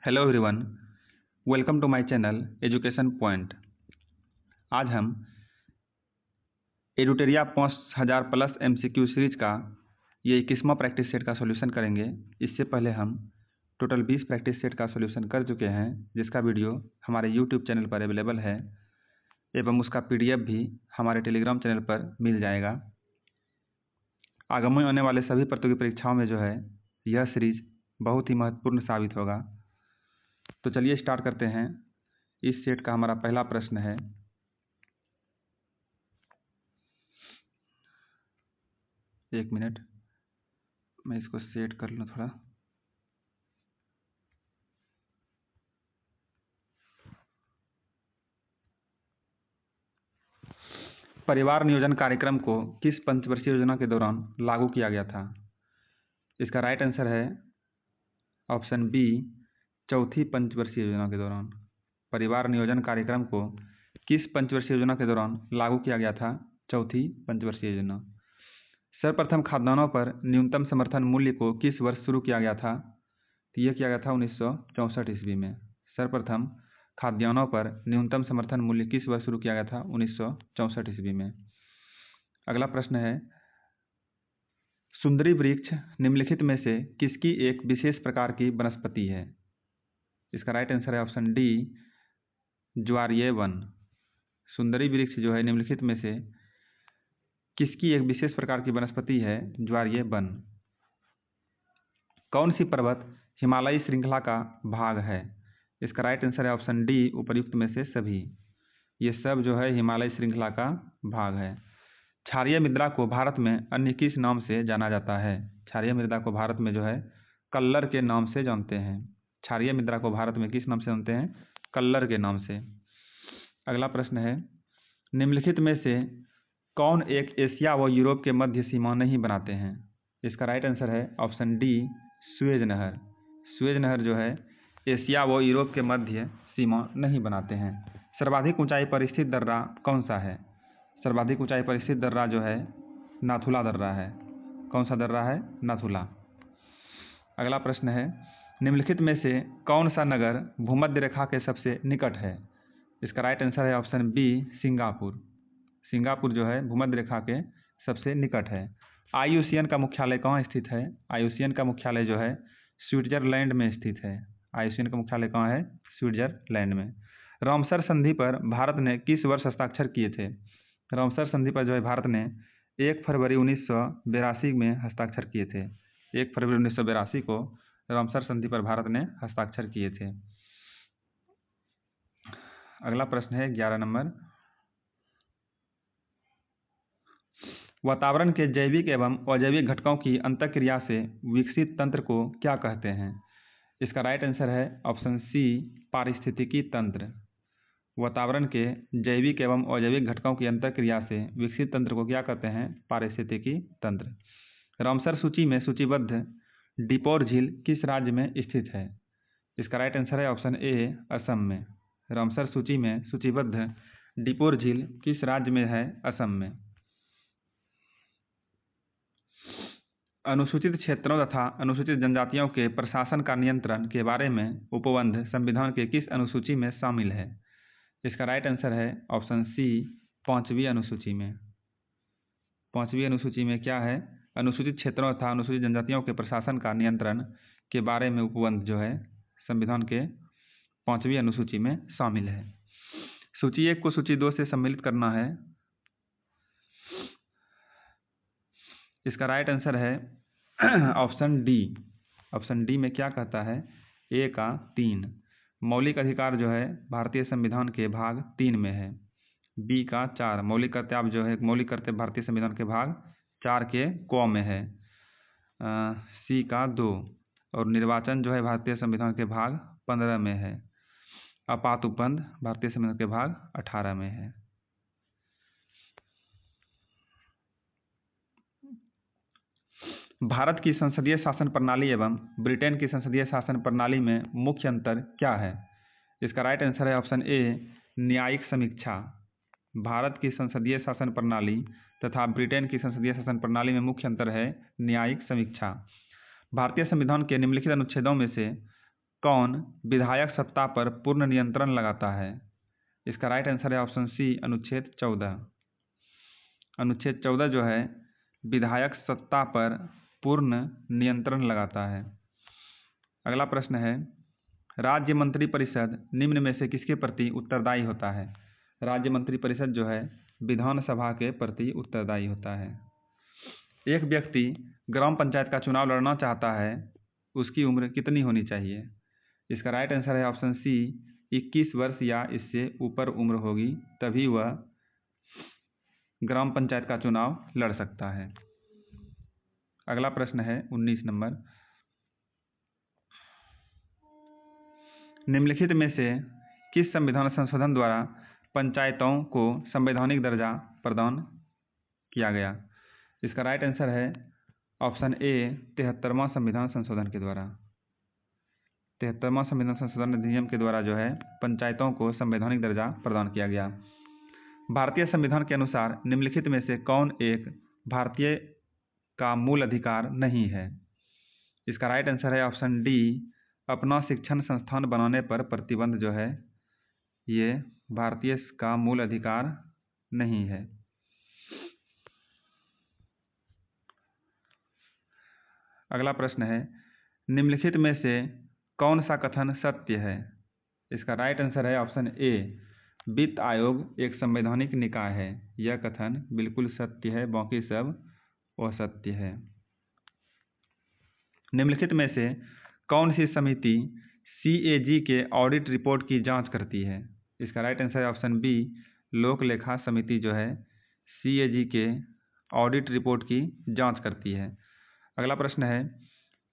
Hello everyone, welcome to my channel education point. आज हम Edutoria 5000 plus MCQ series का ये 21वां प्रैक्टिस सेट का सॉल्यूशन करेंगे। इससे पहले हम टोटल 20 प्रैक्टिस सेट का सॉल्यूशन कर चुके हैं, जिसका वीडियो हमारे यूट्यूब चैनल पर अवेलेबल है एवं उसका पीडीएफ भी हमारे टेलीग्राम चैनल पर मिल जाएगा। आगामी आने वाले सभी प्रतियोगी परीक्षाओं में जो है यह सीरीज बहुत ही महत्वपूर्ण साबित होगा। तो चलिए स्टार्ट करते हैं। इस सेट का हमारा पहला प्रश्न है, एक मिनट मैं इसको सेट कर लूँ थोड़ा। परिवार नियोजन कार्यक्रम को किस पंचवर्षीय योजना के दौरान लागू किया गया था? इसका राइट आंसर है ऑप्शन बी, चौथी पंचवर्षीय योजना के दौरान। परिवार नियोजन कार्यक्रम को किस पंचवर्षीय योजना के दौरान लागू किया गया था? चौथी पंचवर्षीय योजना। सर्वप्रथम खाद्यान्नों पर न्यूनतम समर्थन मूल्य को किस वर्ष शुरू किया गया था? तो यह किया गया था 1964 ईस्वी में। सर्वप्रथम खाद्यान्नों पर न्यूनतम समर्थन मूल्य किस वर्ष शुरू किया गया था? 1964 ईस्वी में। अगला प्रश्न है, सुंदरी वृक्ष निम्नलिखित में से किसकी एक विशेष प्रकार की वनस्पति है? इसका राइट आंसर है ऑप्शन डी, ज्वारीय वन। सुंदरी वृक्ष जो है निम्नलिखित में से किसकी एक विशेष प्रकार की वनस्पति है? ज्वारीय वन। कौन सी पर्वत हिमालयी श्रृंखला का भाग है? इसका राइट आंसर है ऑप्शन डी, उपर्युक्त में से सभी। ये सब जो है हिमालय श्रृंखला का भाग है। क्षारीय मृदा को भारत में अन्य किस नाम से जाना जाता है? क्षारीय मृदा को भारत में जो है कल्लर के नाम से जानते हैं। क्षारीय मृदा को भारत में किस नाम से जानते हैं? कल्लर के नाम से। अगला प्रश्न है, निम्नलिखित में से कौन एक एशिया व यूरोप के मध्य सीमा नहीं बनाते हैं? इसका राइट आंसर है ऑप्शन डी, सुएज नहर। सुएज नहर जो है एशिया व यूरोप के मध्य सीमा नहीं बनाते हैं। सर्वाधिक ऊंचाई पर स्थित दर्रा कौन सा है? सर्वाधिक ऊंचाई पर स्थित दर्रा जो है नाथुला दर्रा है। कौन सा दर्रा है? नाथुला। अगला प्रश्न है, निम्नलिखित में से कौन सा नगर भूमध्य रेखा के सबसे निकट है? इसका राइट आंसर है ऑप्शन बी, सिंगापुर। सिंगापुर जो है भूमध्य रेखा के सबसे निकट है। आईयूसीएन का मुख्यालय कहाँ स्थित है? आईयूसीएन का मुख्यालय जो है स्विट्जरलैंड में स्थित है। आईयूसीएन का मुख्यालय कहाँ है? स्विट्जरलैंड में। रामसर संधि पर भारत ने किस वर्ष हस्ताक्षर किए थे? रामसर संधि पर जो है भारत ने 1 फरवरी 1982 में हस्ताक्षर किए थे। 1 फरवरी 1982 को रामसर संधि पर भारत ने हस्ताक्षर किए थे। अगला प्रश्न है 11 नंबर, वातावरण के जैविक एवं अजैविक घटकों की अंतःक्रिया से विकसित तंत्र को क्या कहते हैं? इसका राइट आंसर है ऑप्शन सी, पारिस्थितिकी तंत्र। वातावरण के जैविक एवं अजैविक घटकों की अंतःक्रिया से विकसित तंत्र को क्या कहते हैं? पारिस्थितिकी तंत्र। रामसर सूची में सूचीबद्ध डिपोर झील किस राज्य में स्थित है? इसका राइट आंसर है ऑप्शन ए, असम में। रामसर सूची में सूचीबद्ध डिपोर झील किस राज्य में है? असम में। अनुसूचित क्षेत्रों तथा अनुसूचित जनजातियों के प्रशासन का नियंत्रण के बारे में उपबंध संविधान के किस अनुसूची में शामिल है? इसका राइट आंसर है ऑप्शन सी, 5वीं अनुसूची में। 5वीं अनुसूची में क्या है? अनुसूचित क्षेत्रों तथा अनुसूचित जनजातियों के प्रशासन का नियंत्रण के बारे में उपबंध जो है संविधान के 5वीं अनुसूची में शामिल है। सूची 1 को सूची 2 से सम्मिलित करना है। इसका राइट आंसर है ऑप्शन डी। ऑप्शन डी में क्या कहता है? ए का 3 मौलिक अधिकार जो है भारतीय संविधान के भाग 3 में है। बी का 4 मौलिक कर्तव्य जो है मौलिक कर्तव्य भारतीय संविधान के भाग 4 के क में है। सी का 2 और निर्वाचन जो है भारतीय संविधान के भाग 15 में है। आपात उपबंध भारतीय संविधान के भाग 18 में है। भारत की संसदीय शासन प्रणाली एवं ब्रिटेन की संसदीय शासन प्रणाली में मुख्य अंतर क्या है? इसका राइट आंसर है ऑप्शन ए, न्यायिक समीक्षा। भारत की संसदीय शासन प्रणाली तथा ब्रिटेन की संसदीय शासन प्रणाली में मुख्य अंतर है न्यायिक समीक्षा। भारतीय संविधान के निम्नलिखित अनुच्छेदों में से कौन विधायक सत्ता पर पूर्ण नियंत्रण लगाता है? इसका राइट आंसर है ऑप्शन सी, अनुच्छेद 14। अनुच्छेद 14 जो है विधायक सत्ता पर पूर्ण नियंत्रण लगाता है। अगला प्रश्न है, राज्य मंत्रिपरिषद निम्न में से किसके प्रति उत्तरदायी होता है? राज्य मंत्रिपरिषद जो है विधानसभा के प्रति उत्तरदायी होता है। एक व्यक्ति ग्राम पंचायत का चुनाव लड़ना चाहता है, उसकी उम्र कितनी होनी चाहिए? इसका राइट आंसर है ऑप्शन सी, 21 वर्ष या इससे ऊपर उम्र होगी तभी वह ग्राम पंचायत का चुनाव लड़ सकता है। अगला प्रश्न है 19 नंबर, निम्नलिखित में से किस संविधान संशोधन द्वारा पंचायतों को संवैधानिक दर्जा प्रदान किया गया? इसका राइट आंसर है ऑप्शन ए, 73वां संविधान संशोधन के द्वारा। 73वां संविधान संशोधन अधिनियम के द्वारा जो है पंचायतों को संवैधानिक दर्जा प्रदान किया गया। भारतीय संविधान के अनुसार निम्नलिखित में से कौन एक भारतीय का मूल अधिकार नहीं है? इसका राइट आंसर है ऑप्शन डी, अपना शिक्षण संस्थान बनाने पर प्रतिबंध जो है ये भारतीय का मूल अधिकार नहीं है। अगला प्रश्न है, निम्नलिखित में से कौन सा कथन सत्य है? इसका राइट आंसर है ऑप्शन ए, वित्त आयोग एक संवैधानिक निकाय है। यह कथन बिल्कुल सत्य है, बाकी सब असत्य है। निम्नलिखित में से कौन सी समिति CAG के ऑडिट रिपोर्ट की जांच करती है? इसका राइट आंसर है ऑप्शन बी, लोक लेखा समिति जो है CAG के ऑडिट रिपोर्ट की जांच करती है। अगला प्रश्न है,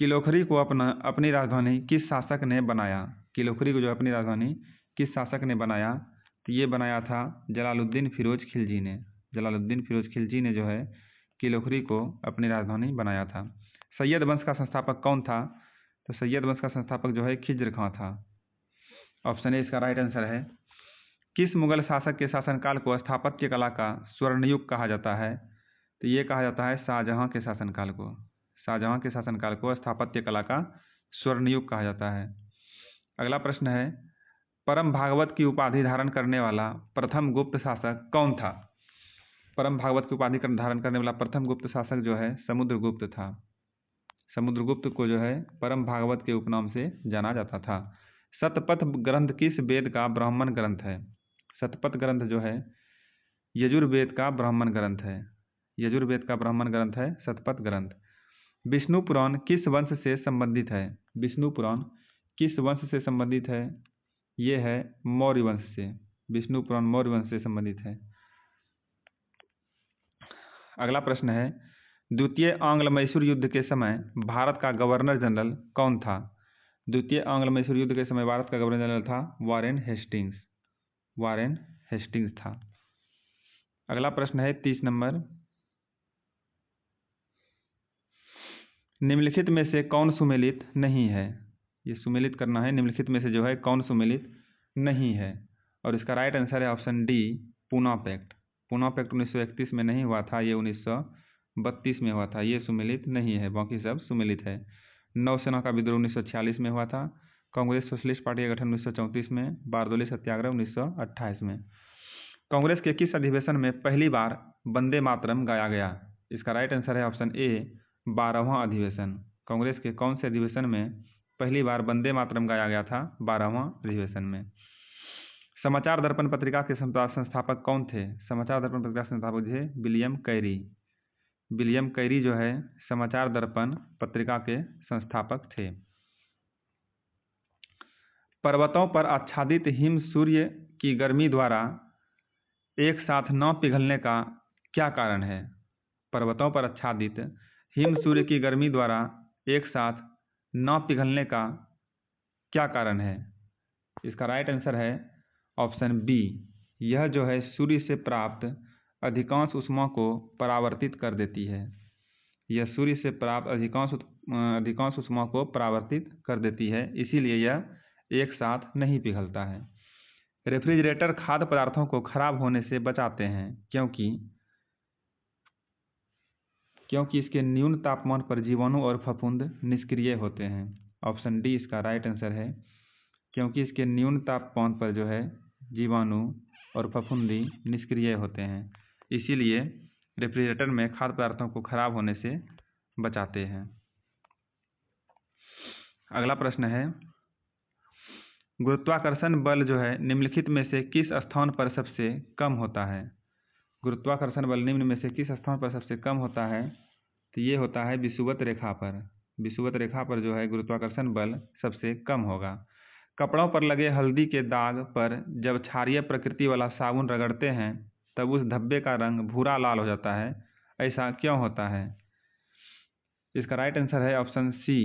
किलोखरी को अपनी राजधानी किस शासक ने बनाया? किलोखरी को जो अपनी राजधानी किस शासक ने बनाया? तो ये बनाया था जलालुद्दीन फिरोज खिलजी ने। जलालुद्दीन फिरोज खिलजी ने जो है किलोखरी को अपनी राजधानी बनाया था। सैयद वंश का संस्थापक कौन था? तो सैयद वंश का संस्थापक जो है खिज्र खां था। ऑप्शन ए इसका राइट आंसर है। किस मुगल शासक के शासनकाल को स्थापत्य कला का स्वर्णयुग कहा जाता है? तो ये कहा जाता है शाहजहां के शासनकाल को। शाहजहां के शासनकाल को स्थापत्य कला का स्वर्णयुग कहा जाता है। अगला प्रश्न है, परम भागवत की उपाधि धारण करने वाला प्रथम गुप्त शासक कौन था? परम भागवत की उपाधि धारण करने वाला प्रथम गुप्त शासक जो है समुद्रगुप्त था। समुद्रगुप्त को जो है परम भागवत के उपनाम से जाना जाता था। शतपथ ग्रंथ किस वेद का ब्राह्मण ग्रंथ है? शतपथ ग्रंथ जो है यजुर्वेद का ब्राह्मण ग्रंथ है। यजुर्वेद का ब्राह्मण ग्रंथ है शतपथ ग्रंथ। विष्णु पुराण किस वंश से संबंधित है? विष्णु पुराण किस वंश से संबंधित है? ये है मौर्य वंश से। विष्णु पुराण मौर्य वंश से संबंधित है। अगला प्रश्न है, द्वितीय आंग्ल मैसूर युद्ध के समय भारत का गवर्नर जनरल कौन था? द्वितीय आंग्ल मैसूर युद्ध के समय भारत का गवर्नर जनरल था वारेन हेस्टिंग्स। वारेन हेस्टिंग्स था। अगला प्रश्न है 30 नंबर, निम्नलिखित में से कौन सुमेलित नहीं है? ये सुमेलित करना है। निम्नलिखित में से जो है कौन सुमेलित नहीं है? और इसका राइट आंसर है option D, Poona pact. Poona pact 1931 में नहीं हुआ था, ये 1932 में हुआ था। ये सुमेलित नहीं है, बाकी सब सुमेलित है। नौसेना का विद्रोह 1946 में हुआ था। कांग्रेस सोशलिस्ट पार्टी का गठन 1934 में। बारदोली सत्याग्रह 1928 में। कांग्रेस के किस अधिवेशन में पहली बार वंदे मातरम गाया गया? इसका राइट आंसर है ऑप्शन ए, 12वां अधिवेशन। कांग्रेस के कौन से अधिवेशन में पहली बार वंदे मातरम गाया गया था? 12वां अधिवेशन में। समाचार दर्पण पत्रिका के संस्थापक कौन थे? समाचार दर्पण पत्रिका के संस्थापक थे विलियम कैरी। विलियम कैरी जो है समाचार दर्पण पत्रिका के संस्थापक थे। पर्वतों पर आच्छादित हिम सूर्य की गर्मी द्वारा एक साथ न पिघलने का क्या कारण है? पर्वतों पर आच्छादित हिम सूर्य की गर्मी द्वारा एक साथ न पिघलने का क्या कारण है? इसका राइट आंसर है ऑप्शन बी, यह जो है सूर्य से प्राप्त अधिकांश ऊष्मा को परावर्तित कर देती है। यह सूर्य से प्राप्त अधिकांश ऊष्मा को परावर्तित कर देती है, इसीलिए यह एक साथ नहीं पिघलता है। रेफ्रिजरेटर खाद्य पदार्थों को खराब होने से बचाते हैं क्योंकि इसके न्यून तापमान पर जीवाणु और फफूंद निष्क्रिय होते हैं। ऑप्शन डी इसका राइट आंसर है, क्योंकि इसके न्यून तापमान पर जो है जीवाणु और फफूंदी निष्क्रिय होते हैं, इसीलिए रेफ्रिजरेटर में खाद्य पदार्थों को खराब होने से बचाते हैं। अगला प्रश्न है, गुरुत्वाकर्षण बल जो है निम्नलिखित में से किस स्थान पर सबसे कम होता है? गुरुत्वाकर्षण बल निम्न में से किस स्थान पर सबसे कम होता है? तो ये होता है विषुवत रेखा पर। विषुवत रेखा पर जो है गुरुत्वाकर्षण बल सबसे कम होगा। कपड़ों पर लगे हल्दी के दाग पर जब क्षारीय प्रकृति वाला साबुन रगड़ते हैं तब उस धब्बे का रंग भूरा लाल हो जाता है, ऐसा क्यों होता है? इसका राइट आंसर है ऑप्शन सी,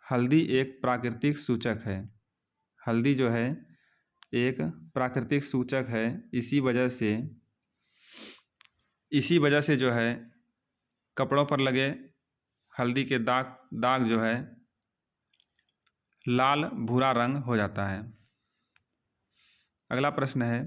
हल्दी एक प्राकृतिक सूचक है। हल्दी जो है एक प्राकृतिक सूचक है, इसी वजह से जो है कपड़ों पर लगे हल्दी के दाग जो है लाल भूरा रंग हो जाता है। अगला प्रश्न है,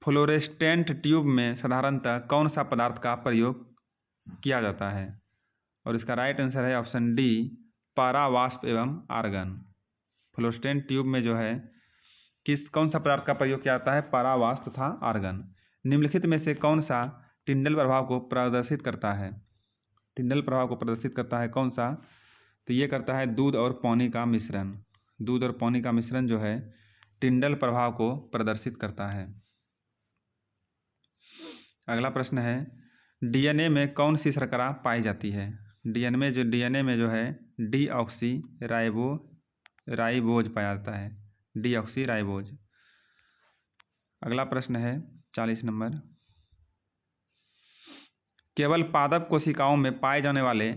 फ्लोरेस्टेंट ट्यूब में साधारणतः कौन सा पदार्थ का प्रयोग किया जाता है? और इसका राइट आंसर है ऑप्शन डी, पारावाष्प एवं आर्गन। फ्लोरेस्टेंट ट्यूब में जो है कौन सा पदार्थ का प्रयोग किया जाता है? पारावाष्प तथा आर्गन। निम्नलिखित में से कौन सा टिंडल प्रभाव को प्रदर्शित करता है? टिंडल प्रभाव को प्रदर्शित करता है कौन सा? तो ये करता है दूध और पानी का मिश्रण। दूध और पानी का मिश्रण जो है टिंडल प्रभाव को प्रदर्शित करता है। अगला प्रश्न है, डीएनए में कौन सी शर्करा पाई जाती है? डीएनए में जो है डीऑक्सी राइबोज पाया जाता है, डीऑक्सी राइबोज। अगला प्रश्न है 40 नंबर, केवल पादप कोशिकाओं में पाए जाने वाले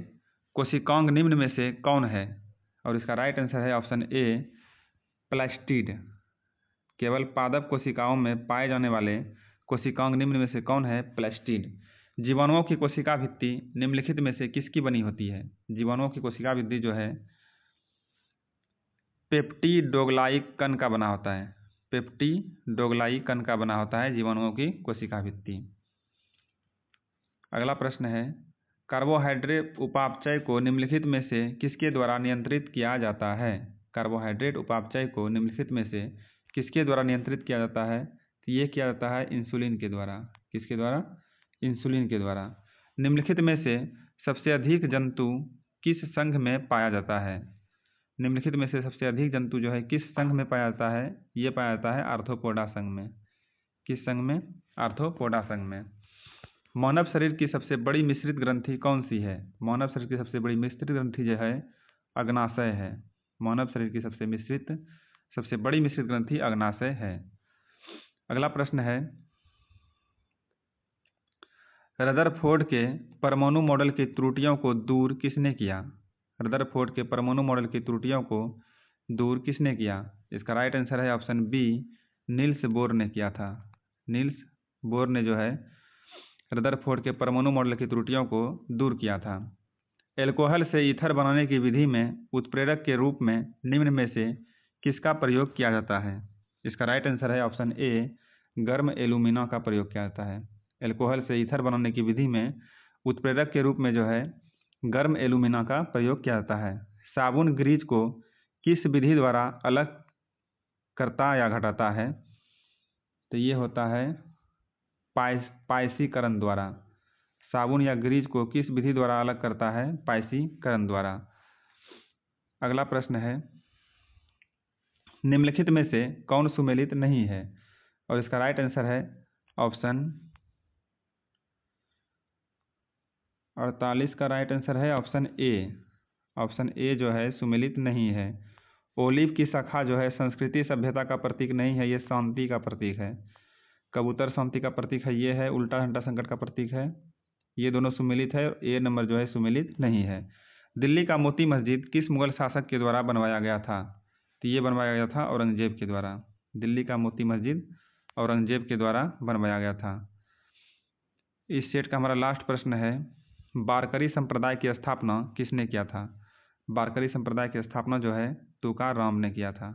कोशिकांग निम्न में से कौन है? और इसका राइट आंसर है ऑप्शन ए, प्लास्टिड। केवल पादप कोशिकाओं में पाए जाने वाले कोशिकांग निम्न में से कौन है? प्लास्टिड। जीवाणुओं की कोशिका भित्ति निम्नलिखित में से किसकी बनी होती है? जीवाणुओं की कोशिका भित्ति जो है पेप्टिडोग्लाइकन का बना होता है। पेप्टिडोग्लाइकन का बना होता है जीवाणुओं की कोशिका भित्ति। अगला प्रश्न है, कार्बोहाइड्रेट उपापचय को निम्नलिखित में से किसके द्वारा नियंत्रित किया जाता है? कार्बोहाइड्रेट उपापचय को निम्नलिखित में से किसके द्वारा नियंत्रित किया जाता है? तो ये किया जाता है इंसुलिन के द्वारा। किसके द्वारा? इंसुलिन के द्वारा। निम्नलिखित में से सबसे अधिक जंतु किस संघ में पाया जाता है? निम्नलिखित में से सबसे अधिक जंतु जो है किस संघ में पाया जाता है? ये पाया जाता है आर्थ्रोपोडा संघ में। किस संघ में? आर्थ्रोपोडा संघ में। मानव शरीर की सबसे बड़ी मिश्रित ग्रंथि कौन सी है? मानव शरीर की सबसे बड़ी मिश्रित ग्रंथि जो है अग्नाशय है। मानव शरीर की सबसे बड़ी मिश्रित ग्रंथि अग्नाशय है। अगला प्रश्न है, रदरफोर्ड के परमाणु मॉडल की त्रुटियों को दूर किसने किया? रदरफोर्ड के परमाणु मॉडल की त्रुटियों को दूर किसने किया? इसका राइट आंसर है ऑप्शन बी, नील्स बोर ने किया था। नील्स बोर ने जो है रदरफोर्ड के परमाणु मॉडल की त्रुटियों को दूर किया था। एल्कोहल से ईथर बनाने की विधि में उत्प्रेरक के रूप में निम्न में से किसका प्रयोग किया जाता है? इसका राइट आंसर है ऑप्शन ए, गर्म एल्यूमिना का प्रयोग किया जाता है। एल्कोहल से ईथर बनाने की विधि में उत्प्रेरक के रूप में जो है गर्म एल्यूमिना का प्रयोग किया जाता है। साबुन ग्रीज को किस विधि द्वारा अलग करता या घटाता है? तो ये होता है पायसीकरण द्वारा। साबुन या ग्रीज को किस विधि द्वारा अलग करता है? पायसीकरण द्वारा। अगला प्रश्न है, निम्नलिखित में से कौन सुमेलित नहीं है? और इसका राइट आंसर है ऑप्शन 48 का राइट आंसर है ऑप्शन ए। ऑप्शन ए जो है सुमेलित नहीं है। ओलिव की शाखा जो है संस्कृति सभ्यता का प्रतीक नहीं है, ये शांति का प्रतीक है। कबूतर शांति का प्रतीक है, ये है उल्टा घंटा संकट का प्रतीक है। ये दोनों सुमेलित है, ए नंबर जो है सुमेलित नहीं है। दिल्ली का मोती मस्जिद किस मुगल शासक के द्वारा बनवाया गया था? तो ये बनवाया गया था औरंगजेब के द्वारा। दिल्ली का मोती मस्जिद औरंगजेब के द्वारा बनवाया गया था। इस सेट का हमारा लास्ट प्रश्न है, वारकरी संप्रदाय की स्थापना किसने किया था? वारकरी संप्रदाय की स्थापना जो है तुकाराम ने किया था।